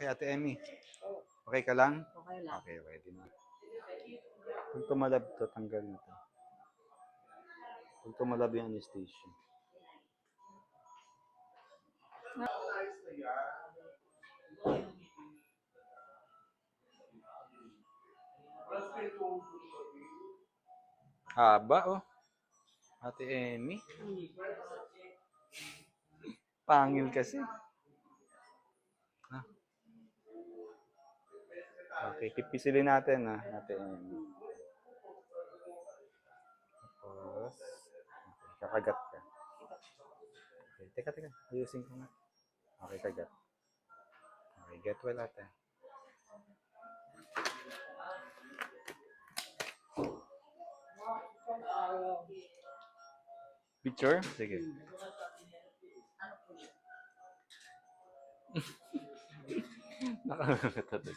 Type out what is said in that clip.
Okay, Ate Emmy. Okay ka lang? Okay lang. Okay, ready na. Kung tumalab to, tanggal na to. Kung tumalab yung anesthesia. Haba, oh. Ate Emmy. Pangil kasi. Ah, okay, pipisilin natin, Ate Emmy. Tapos, okay, kakagat ka. Okay, teka. Ayusin ko nga. Okay, kagat. Okay, get well, ate. Picture? Sige. Nakakatabi.